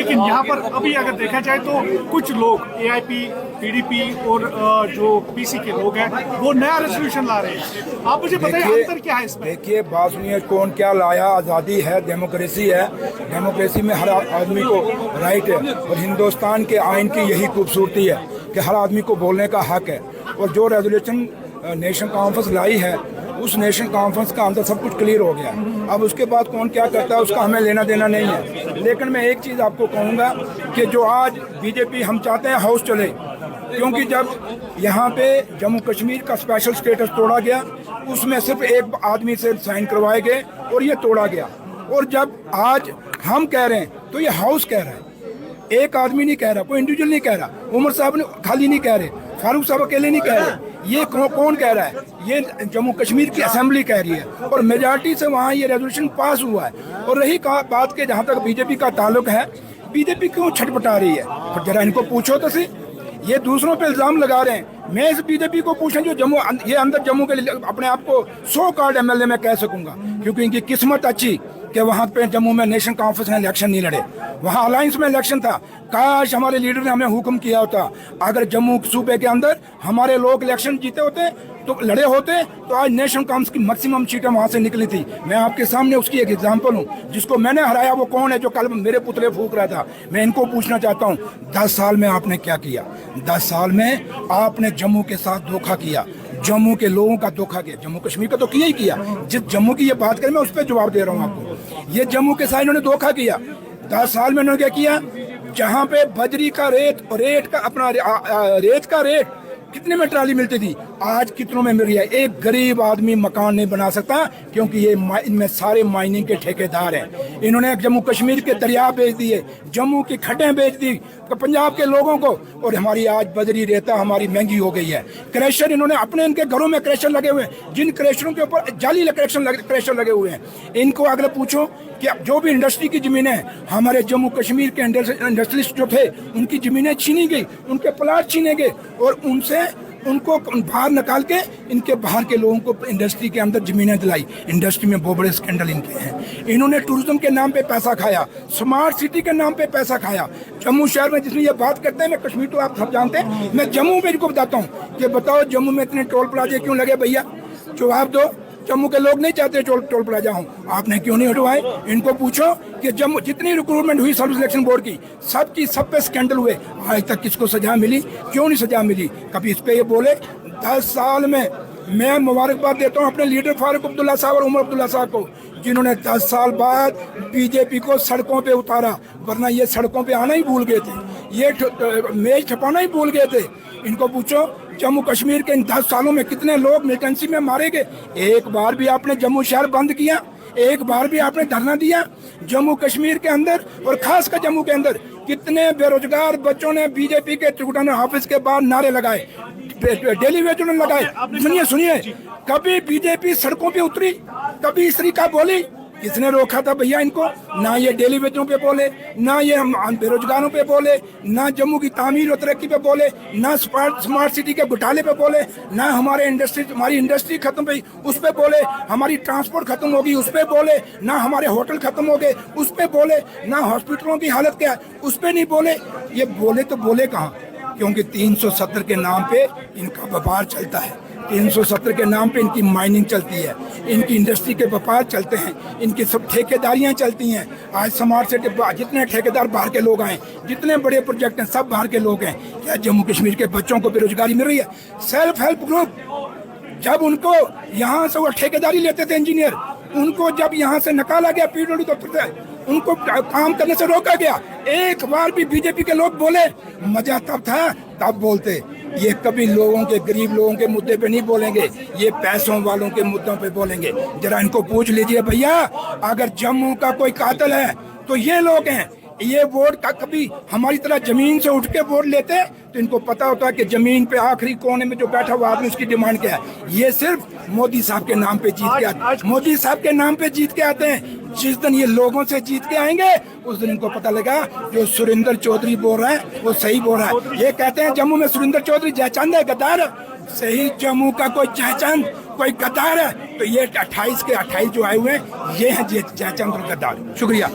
लेकिन यहाँ पर अभी अगर देखा जाए तो कुछ लोग AIP, PDP और जो PC के लोग हैं वो नया रेजोल्यूशन ला रहे हैं। आप मुझे बताइए अंतर क्या है इसमें? देखिए, बात सुनिए, कौन क्या लाया, आज़ादी है, डेमोक्रेसी है, डेमोक्रेसी में हर आदमी को राइट है, और हिंदुस्तान के आइन की यही खूबसूरती है कि हर आदमी को बोलने का हक है। और जो रेजोल्यूशन नेशन कॉन्फ्रेंस लाई है, उस नेशन कॉन्फ्रेंस का अंदर सब कुछ क्लियर हो गया। अब उसके बाद कौन क्या करता है उसका हमें लेना देना नहीं है। लेकिन मैं एक चीज़ आपको कहूँगा कि जो आज बीजेपी हम चाहते हैं हाउस चले, क्योंकि जब यहाँ पे जम्मू कश्मीर का स्पेशल स्टेटस तोड़ा गया, उसमें सिर्फ एक आदमी से साइन करवाए गए और ये तोड़ा गया। और जब आज हम कह रहे हैं तो ये हाउस कह रहा है, एक आदमी नहीं कह रहा, कोई इंडिविजुअल नहीं कह रहा, उमर साहब ने खाली नहीं कह रहे, फारूक साहब अकेले नहीं कह रहे, ये कौन कह रहा है? ये जम्मू कश्मीर की असेंबली कह रही है और मेजॉरिटी से वहाँ ये रेजोल्यूशन पास हुआ है। और रही बात के जहाँ तक बीजेपी का ताल्लुक है, बीजेपी क्यों छटपटा रही है? तो जरा इनको पूछो तो सही, ये दूसरों पे इल्जाम लगा रहे हैं। मैं इस बीजेपी को पूछें जो जम्मू ये अंदर जम्मू के लिए अपने आप को 100 कार्ड MLA में कह सकूंगा, क्योंकि इनकी किस्मत अच्छी कि वहाँ पे जम्मू में नेशन कॉन्फ्रेंस में इलेक्शन नहीं लड़े, वहाँ अलायंस में इलेक्शन था। काश हमारे लीडर ने हमें हुक्म किया होता, अगर जम्मू सूबे के अंदर हमारे लोग इलेक्शन जीते होते तो लड़े होते तो आज नेशन कॉन्फ्रेंस की मैक्सिमम सीटें वहाँ से निकली थी। मैं आपके सामने उसकी एक एग्जाम्पल हूँ। जिसको मैंने हराया वो कौन है जो कल मेरे पुतले फूक रहा था? मैं इनको पूछना चाहता हूँ, 10 साल में आपने क्या किया? 10 साल में आपने जम्मू के साथ धोखा किया, जम्मू के लोगों का धोखा किया, जम्मू कश्मीर का तो किया ही किया। जिस जम्मू की ये बात करें मैं उस पर जवाब दे रहा हूँ आपको। ये जम्मू के साथ इन्होंने धोखा किया। 10 साल में इन्होंने क्या किया? जहाँ पे बजरी का रेत का रेट कितने में ट्राली मिलती थी, आज कितनों में मिल रही है? एक गरीब आदमी मकान नहीं बना सकता, क्योंकि ये इनमें सारे माइनिंग के ठेकेदार हैं। इन्होंने जम्मू कश्मीर के दरिया बेच दिए, जम्मू की खड्डें बेच दी पंजाब के लोगों को, और हमारी आज बजरी रेता हमारी महंगी हो गई है। क्रैशर इन्होंने अपने इनके घरों में क्रैशर लगे हुए हैं, जिन क्रैशरों के ऊपर जाली क्रैशर लगे हुए हैं। इनको अगर पूछो कि जो भी इंडस्ट्री की जमीनें हैं, हमारे जम्मू कश्मीर के इंडस्ट्रियलिस्ट जो थे उनकी जमीनें छीनी गई, उनके प्लाट छीने गए, और उनको बाहर निकाल के इनके बाहर के लोगों को इंडस्ट्री के अंदर जमीनें दिलाई। इंडस्ट्री में बहुत बड़े स्कैंडल इनके हैं। इन्होंने टूरिज्म के नाम पे पैसा खाया, स्मार्ट सिटी के नाम पे पैसा खाया। जम्मू शहर में जिसमें ये बात करते हैं, मैं कश्मीर तो आप सब जानते हैं, मैं जम्मू में इनको बताता हूँ कि बताओ जम्मू में इतने टोल प्लाजे क्यों लगे भैया? जवाब दो। जम्मू के लोग नहीं चाहते टोल प्लाजा हूँ, आपने क्यों नहीं हटवाए? इनको पूछो कि जम्मू जितनी रिक्रूटमेंट हुई सर्विस सिलेक्शन बोर्ड की, सब पे स्कैंडल हुए, आज तक किसको सजा मिली? क्यों नहीं सजा मिली? कभी इस पे ये बोले? 10 साल में मैं मुबारकबाद देता हूँ अपने लीडर फारूक अब्दुल्ला साहब और उमर अब्दुल्ला साहब को, जिन्होंने 10 साल बाद बीजेपी को सड़कों पे उतारा, वरना ये सड़कों पे आना ही भूल गए थे, ये मेज छपाना ही भूल गए थे। इनको पूछो जम्मू कश्मीर के इन 10 सालों में कितने लोग मिलिटेंसी में मारे गए? एक बार भी आपने जम्मू शहर बंद किया? एक बार भी आपने धरना दिया? जम्मू कश्मीर के अंदर और खासकर जम्मू के अंदर कितने बेरोजगार बच्चों ने बीजेपी के त्रिकुटाना ऑफिस के बाहर नारे लगाए, डेली वेज उन्होंने लगाए। सुनिए, कभी बीजेपी सड़कों पे उतरी? कभी इस तरीका बोली? किसने रोका था भैया इनको? ना ये डेली वेजों पे बोले, ना ये हम बेरोजगारों पे बोले, ना जम्मू की तामीर और तरक्की पे बोले, ना स्मार्ट सिटी के घोटाले पे बोले, ना हमारी इंडस्ट्री खत्म हुई उस पे बोले, हमारी ट्रांसपोर्ट खत्म होगी उस पे बोले, ना हमारे होटल खत्म हो गए उस पे बोले, ना हॉस्पिटलों की हालत क्या है उस पे नहीं बोले। ये बोले तो बोले कहाँ? क्योंकि 370 के नाम पे इनका व्यापार चलता है, 370 के नाम पे इनकी माइनिंग चलती है, इनकी इंडस्ट्री के व्यापार चलते हैं, इनकी सब ठेकेदारियां चलती हैं। आज स्मार्ट सिटी जितने ठेकेदार बाहर के लोग आए, जितने बड़े प्रोजेक्ट हैं सब बाहर के लोग हैं। क्या जम्मू कश्मीर के बच्चों को बेरोजगारी मिल रही है? सेल्फ हेल्प ग्रुप जब उनको यहाँ से वो ठेकेदारी लेते थे इंजीनियर, उनको जब यहाँ से निकाला गया PWD दफ्तर से, उनको काम करने से रोका गया। एक बार भी बीजेपी के लोग बोले? मजा तब था तब बोलते। ये कभी लोगों के, गरीब लोगों के मुद्दे पे नहीं बोलेंगे, ये पैसों वालों के मुद्दों पे बोलेंगे। जरा इनको पूछ लीजिए भैया, अगर जम्मू का कोई कातिल है तो ये लोग हैं। ये वोट का कभी हमारी तरह जमीन से उठ के वोट लेते तो इनको पता होता है कि जमीन पे आखिरी कोने में जो बैठा हुआ आदमी उसकी डिमांड क्या है। ये सिर्फ मोदी साहब के नाम पे जीत के आते, मोदी साहब के नाम पे जीत के आते हैं। जिस दिन ये लोगों से जीत के आएंगे उस दिन इनको पता लगा जो सुरेंद्र चौधरी बोल रहा है वो सही बोल रहा है। ये कहते हैं जम्मू में सुरेंद्र चौधरी जयचंद है, गद्दार है। सही जम्मू का कोई जयचंद कोई गद्दार है तो ये 28 के 28 जो आए हुए हैं ये हैं जयचंद और गद्दार। शुक्रिया।